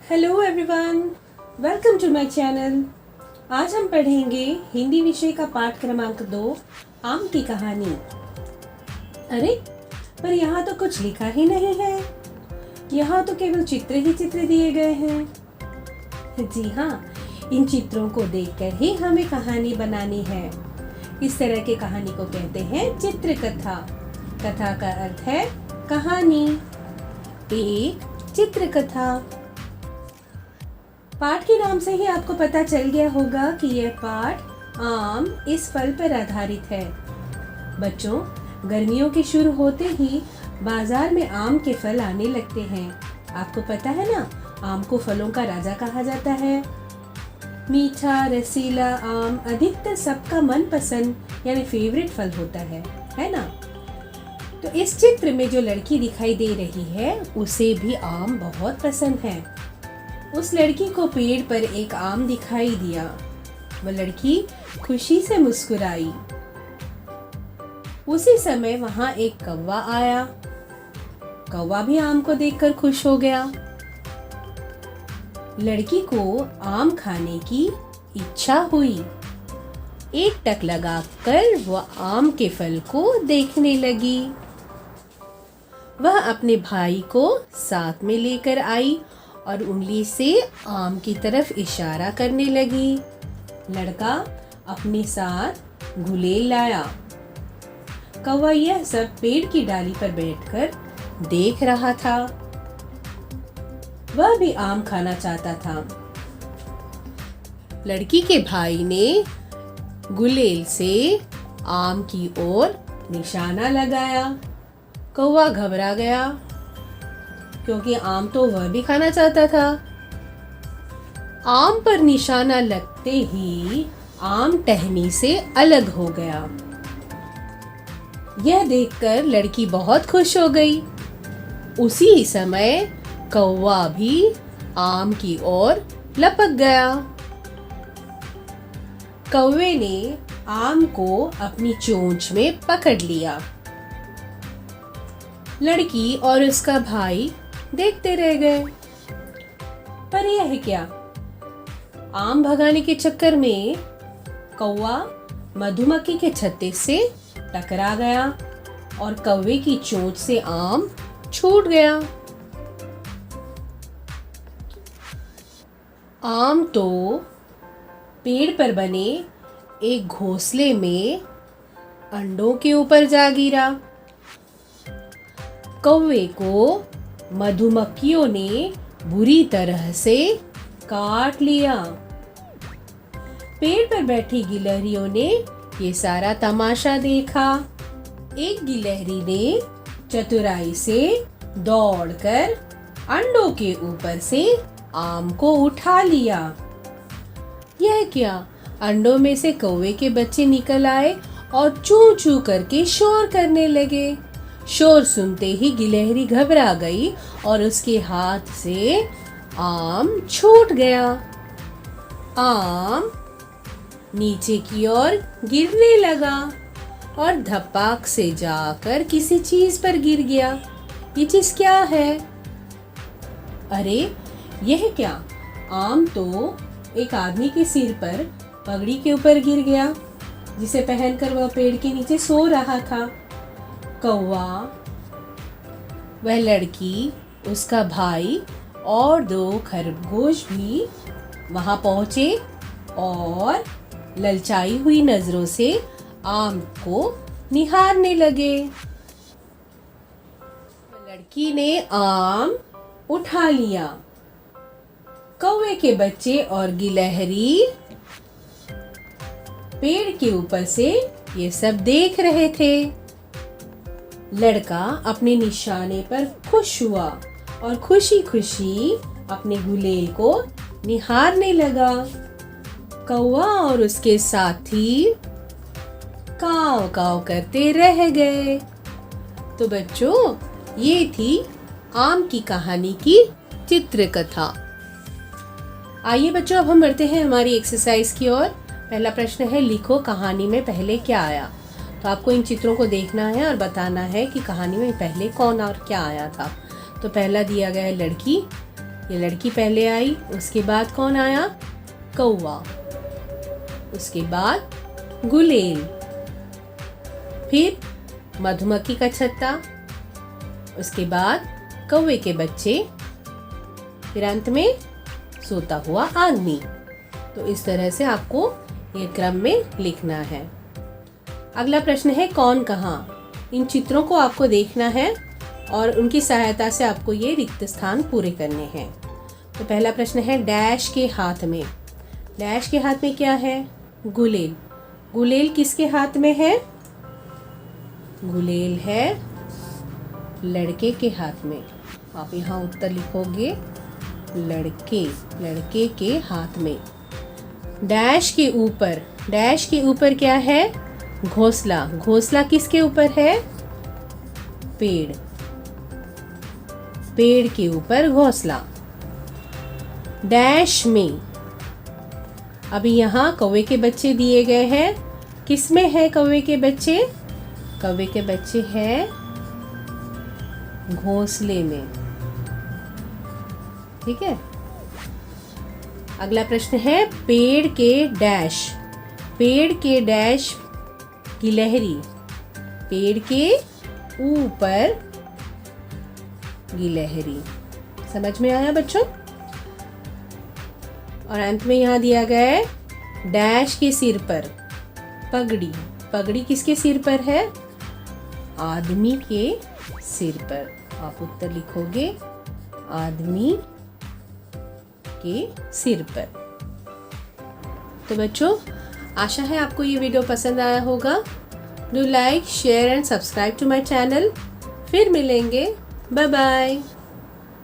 Hello everyone, welcome to my channel. आज हम पढ़ेंगे हिंदी विषय का पाठ क्रमांक 2 आम की कहानी। अरे पर यहाँ तो कुछ लिखा ही नहीं है, यहाँ तो केवल चित्र ही चित्र दिए गए हैं। जी हाँ, इन चित्रों को देखकर ही हमें कहानी बनानी है। इस तरह की कहानी को कहते हैं चित्रकथा। कथा का अर्थ है कहानी। एक चित्रकथा। पाठ के नाम से ही आपको पता चल गया होगा कि यह पाठ आम इस फल पर आधारित है। बच्चों, गर्मियों के शुरू होते ही बाजार में आम के फल आने लगते हैं। आपको पता है ना, आम को फलों का राजा कहा जाता है। मीठा रसीला आम अधिकतर सबका मनपसंद यानी फेवरेट फल होता है ना। तो इस चित्र में जो लड़की दिखाई दे रही है उसे भी आम बहुत पसंद है। उस लड़की को पेड़ पर एक आम दिखाई दिया। वह लड़की खुशी से मुस्कुराई। उसी समय वहां एक कौवा आया। कौवा भी आम को देखकर खुश हो गया। लड़की को आम खाने की इच्छा हुई। एक टक लगाकर वह आम के फल को देखने लगी। वह अपने भाई को साथ में लेकर आई और उंगली से आम की तरफ इशारा करने लगी। लड़का अपने साथ गुलेल लाया। कौवा यह सब पेड़ की डाली पर बैठकर देख रहा था। वह भी आम खाना चाहता था। लड़की के भाई ने गुलेल से आम की ओर निशाना लगाया। कौवा घबरा गया क्योंकि आम तो वह भी खाना चाहता था। आम पर निशाना लगते ही आम टहनी से अलग हो गया। यह देखकर लड़की बहुत खुश हो गई। उसी समय कौवा भी आम की ओर लपक गया। कौवे ने आम को अपनी चोंच में पकड़ लिया। लड़की और उसका भाई देखते रह गए। पर यह क्या, आम भगाने के चक्कर में कौवा मधुमक्खी के छत्ते से टकरा गया और कौवे की चोंच से आम छूट गया। आम तो पेड़ पर बने एक घोंसले में अंडों के ऊपर जा गिरा। कौवे को मधुमक्खियों ने बुरी तरह से काट लिया। पेड़ पर बैठी गिलहरियों ने ये सारा तमाशा देखा। एक गिलहरी ने चतुराई से दौड़कर अंडों के ऊपर से आम को उठा लिया। यह क्या, अंडों में से कौवे के बच्चे निकल आए और चू चू करके शोर करने लगे। शोर सुनते ही गिलहरी घबरा गई और उसके हाथ से आम छूट गया। आम नीचे की ओर गिरने लगा और धपाक से जाकर किसी चीज पर गिर गया। ये चीज क्या है? अरे यह क्या, आम तो एक आदमी के सिर पर पगड़ी के ऊपर गिर गया, जिसे पहनकर वह पेड़ के नीचे सो रहा था। कौवा, वह लड़की, उसका भाई और 2 खरगोश भी वहां पहुंचे और ललचाई हुई नजरों से आम को निहारने लगे। लड़की ने आम उठा लिया। कौवे के बच्चे और गिलहरी पेड़ के ऊपर से ये सब देख रहे थे। लड़का अपने निशाने पर खुश हुआ और खुशी खुशी अपने गुलेल को निहारने लगा। कौवा और उसके साथी काव काव करते रह गए। तो बच्चों, ये थी आम की कहानी की चित्रकथा। आइए बच्चों, अब हम बढ़ते हैं हमारी एक्सरसाइज की ओर। पहला प्रश्न है, लिखो कहानी में पहले क्या आया। तो आपको इन चित्रों को देखना है और बताना है कि कहानी में पहले कौन और क्या आया था। तो पहला दिया गया है लड़की, ये लड़की पहले आई, उसके बाद कौन आया? कौवा, उसके बाद गुलेल, फिर मधुमक्खी का छत्ता, उसके बाद कौवे के बच्चे, फिर अंत में सोता हुआ आदमी। तो इस तरह से आपको ये क्रम में लिखना है। अगला प्रश्न है कौन कहाँ। इन चित्रों को आपको देखना है और उनकी सहायता से आपको ये रिक्त स्थान पूरे करने हैं। तो पहला प्रश्न है डैश के हाथ में। डैश के हाथ में क्या है? गुलेल। गुलेल किसके हाथ में है? गुलेल है लड़के के हाथ में। आप यहाँ उत्तर लिखोगे लड़के के हाथ में। डैश के ऊपर क्या है? घोंसला। घोंसला किसके ऊपर है? पेड़ के ऊपर घोंसला। डैश में अभी यहाँ कौवे के बच्चे दिए गए हैं। किस में है कौवे के बच्चे? कौवे के बच्चे हैं घोंसले में। ठीक है। अगला प्रश्न है पेड़ के डैश गिलहरी। पेड़ के ऊपर गिलहरी। समझ में आया बच्चों? और अंत में यहाँ दिया गया है डैश के सिर पर पगड़ी। पगड़ी किसके सिर पर है? आदमी के सिर पर। आप उत्तर लिखोगे आदमी के सिर पर। तो बच्चों, आशा है आपको ये वीडियो पसंद आया होगा। Do like, share and subscribe to my channel. फिर मिलेंगे। Bye bye.